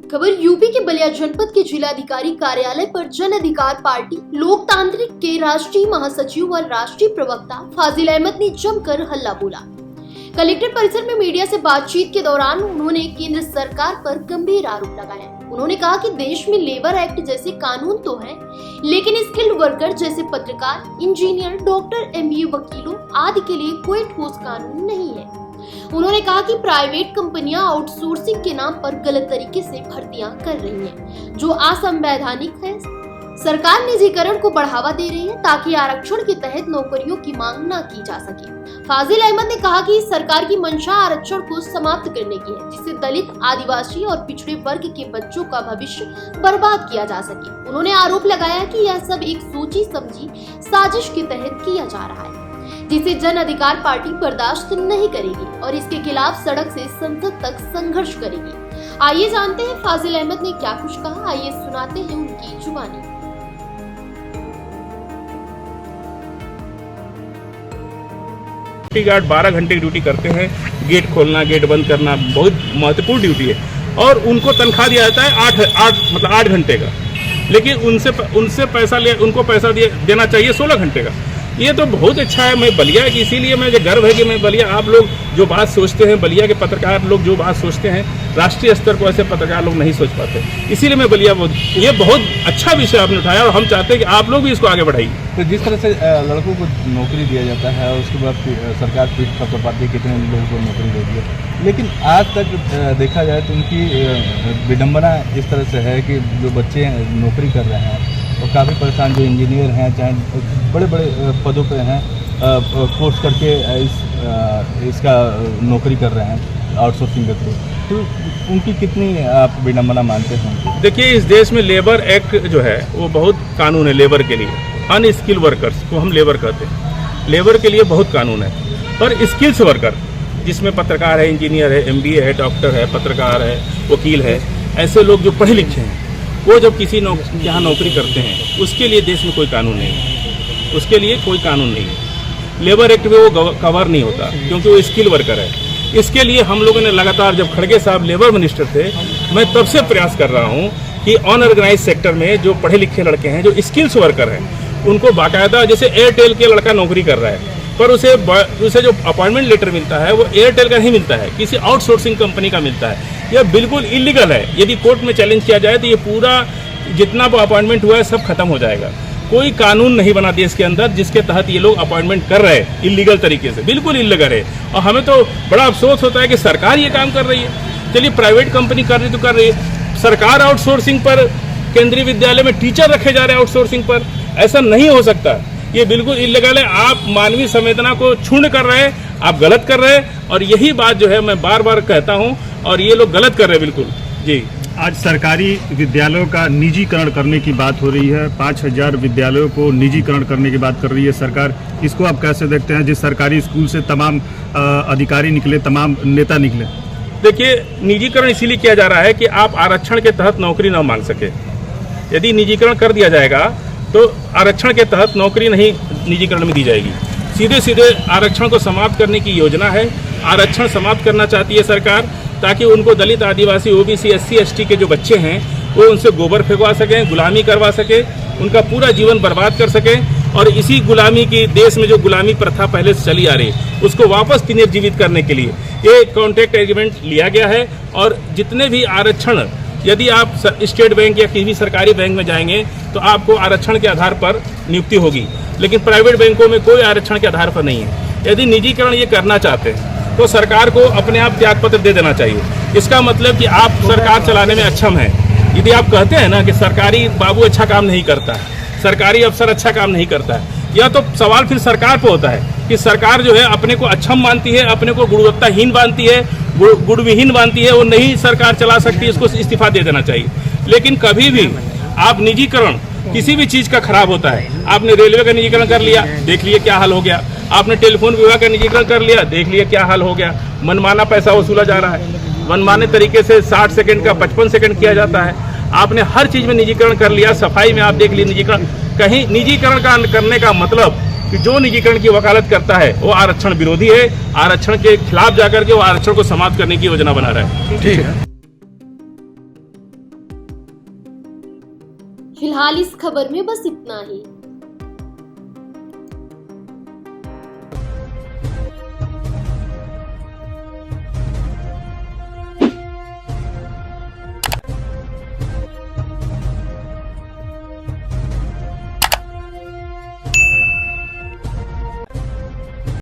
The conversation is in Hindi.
खबर यूपी के बलिया जनपद के जिलाधिकारी कार्यालय पर जन अधिकार पार्टी लोकतांत्रिक के राष्ट्रीय महासचिव और राष्ट्रीय प्रवक्ता फाजिल अहमद ने जमकर हल्ला बोला। कलेक्टर परिसर में मीडिया से बातचीत के दौरान उन्होंने केंद्र सरकार पर गंभीर आरोप लगाए। उन्होंने कहा कि देश में लेबर एक्ट जैसे कानून तो हैं, लेकिन स्किल्ड वर्कर जैसे पत्रकार, इंजीनियर, डॉक्टर, एमबीए, वकीलों आदि के लिए कोई ठोस कानून नहीं है। उन्होंने कहा कि प्राइवेट कंपनियां आउटसोर्सिंग के नाम पर गलत तरीके से भर्तियां कर रही हैं, जो असंवैधानिक है। सरकार निजीकरण को बढ़ावा दे रही है ताकि आरक्षण के तहत नौकरियों की मांग न की जा सके। फाजिल अहमद ने कहा कि सरकार की मंशा आरक्षण को समाप्त करने की है, जिससे दलित, आदिवासी और पिछड़े वर्ग के बच्चों का भविष्य बर्बाद किया जा सके। उन्होंने आरोप लगाया कि यह सब एक सोची समझी साजिश के तहत किया जा रहा है, जिसे जन अधिकार पार्टी बर्दाश्त नहीं करेगी और इसके खिलाफ सड़क से संसद तक संघर्ष करेगी। आइए जानते हैं फाजिल अहमद ने क्या कुछ कहा। आइए सुनाते हैं उनकी जुबानी। गार्ड 12 घंटे की ड्यूटी करते हैं। गेट खोलना, गेट बंद करना बहुत महत्वपूर्ण ड्यूटी है और उनको तनख्वाह दिया जाता है 8 घंटे का, लेकिन उनसे उनको पैसा देना चाहिए 16 घंटे का। ये तो बहुत अच्छा है। मैं बलिया की, इसीलिए मुझे गर्व है कि मैं बलिया, आप लोग जो बात सोचते हैं, बलिया के पत्रकार लोग जो बात सोचते हैं, राष्ट्रीय स्तर को ऐसे पत्रकार लोग नहीं सोच पाते। इसीलिए मैं बलिया ये बहुत अच्छा विषय आपने उठाया और हम चाहते हैं कि आप लोग भी इसको आगे बढ़ाइए। तो जिस तरह से लड़कों को नौकरी दिया जाता है और उसके बाद सरकार पीठ पर पाती है कितने लोगों को नौकरी दे दी है, लेकिन आज तक देखा जाए तो उनकी विडम्बना इस तरह से है कि जो बच्चे नौकरी कर रहे हैं और काफ़ी परेशान, जो इंजीनियर हैं, चाहे बड़े बड़े पदों पे हैं, कोर्स करके इसका नौकरी कर रहे हैं आउटसोर्सिंग के थ्रू, तो उनकी कितनी आप विडम्बना मानते हैं? देखिए, इस देश में लेबर एक्ट जो है वो बहुत कानून है लेबर के लिए। अनस्किल्ड वर्कर्स को हम लेबर कहते हैं, लेबर के लिए बहुत कानून है। पर स्किल्स वर्कर जिसमें पत्रकार है, इंजीनियर है, एमबीए है, डॉक्टर है, पत्रकार है, वकील है, ऐसे लोग जो पढ़े लिखे हैं, वो जब किसी यहाँ नौकरी करते हैं, उसके लिए देश में कोई कानून नहीं है। उसके लिए कोई कानून नहीं है। लेबर एक्ट में वो कवर नहीं होता क्योंकि वो स्किल वर्कर है। इसके लिए हम लोगों ने लगातार, जब खड़गे साहब लेबर मिनिस्टर थे, मैं तब से प्रयास कर रहा हूँ कि अनऑर्गेनाइज सेक्टर में जो पढ़े लिखे लड़के हैं, जो स्किल्स वर्कर हैं, उनको बाकायदा, जैसे एयरटेल के लड़का नौकरी कर रहा है पर उसे जो अपॉइंटमेंट लेटर मिलता है वो एयरटेल का नहीं मिलता है, किसी आउटसोर्सिंग कंपनी का मिलता है। यह बिल्कुल इलीगल है। यदि कोर्ट में चैलेंज किया जाए तो ये पूरा जितना अपॉइंटमेंट हुआ है सब खत्म हो जाएगा। कोई कानून नहीं बना देश के अंदर जिसके तहत ये लोग अपॉइंटमेंट कर रहे हैं इलीगल तरीके से, बिल्कुल इलीगल है। और हमें तो बड़ा अफसोस होता है कि सरकार ये काम कर रही है। चलिए, प्राइवेट कंपनी कर रही तो कर रही है, सरकार आउटसोर्सिंग पर, केंद्रीय विद्यालय में टीचर रखे जा रहे हैं आउटसोर्सिंग पर, ऐसा नहीं हो सकता। ये बिल्कुल इल्लीगल है। आप मानवीय संवेदना को क्षुण्ण कर रहे हैं, आप गलत कर रहे हैं और यही बात जो है मैं बार बार कहता हूं और ये लोग गलत कर रहे हैं बिल्कुल। जी, आज सरकारी विद्यालयों का निजीकरण करने की बात हो रही है। 5000 विद्यालयों को निजीकरण करने की बात कर रही है सरकार। इसको आप कैसे देखते हैं, जिस सरकारी स्कूल से तमाम अधिकारी निकले, तमाम नेता निकले? देखिए, निजीकरण इसीलिए किया जा रहा है कि आप आरक्षण के तहत नौकरी न मांग सके। यदि निजीकरण कर दिया जाएगा तो आरक्षण के तहत नौकरी नहीं निजीकरण में दी जाएगी। सीधे सीधे आरक्षण को समाप्त करने की योजना है। आरक्षण समाप्त करना चाहती है सरकार ताकि उनको दलित, आदिवासी, ओबीसी, एससी, एसटी के जो बच्चे हैं वो उनसे गोबर फेंकवा सकें, गुलामी करवा सके, उनका पूरा जीवन बर्बाद कर सकें। और इसी गुलामी की, देश में जो गुलामी प्रथा पहले से चली आ रही है, उसको वापस पुनर्जीवित करने के लिए ये कॉन्ट्रैक्ट एग्रीमेंट लिया गया है। और जितने भी आरक्षण, यदि आप स्टेट बैंक या किसी भी सरकारी बैंक में जाएंगे तो आपको आरक्षण के आधार पर नियुक्ति होगी, लेकिन प्राइवेट बैंकों में कोई आरक्षण के आधार पर नहीं है। यदि निजीकरण ये करना चाहते हैं तो सरकार को अपने आप त्यागपत्र दे देना चाहिए। इसका मतलब कि आप सरकार चलाने में अक्षम हैं। यदि आप कहते हैं ना कि सरकारी बाबू अच्छा काम नहीं करता है, सरकारी अफसर अच्छा काम नहीं करता है, यह तो सवाल फिर सरकार पर होता है कि सरकार जो है अपने को अक्षम मानती है, अपने को गुणवत्ताहीन मानती है, गुणविहीन मानती है, वो नहीं सरकार चला सकती, इसको इस्तीफा दे देना चाहिए। लेकिन कभी भी आप निजीकरण किसी भी चीज का खराब होता है। आपने रेलवे का निजीकरण कर लिया, देख लिए क्या हाल हो गया। आपने टेलीफोन विभाग का निजीकरण कर लिया, देख लिए क्या हाल हो गया। मनमाना पैसा वसूला जा रहा है, मनमाने तरीके से 60 सेकंड का 55 सेकंड किया जाता है। आपने हर चीज में निजीकरण कर लिया। सफाई में आप देख लिए निजीकरण। कहीं निजीकरण का करने का मतलब कि जो निजीकरण की वकालत करता है वो आरक्षण विरोधी है, आरक्षण के खिलाफ जाकर के वो आरक्षण को समाप्त करने की योजना बना रहा है। ठीक है। फिलहाल इस खबर में बस इतना ही।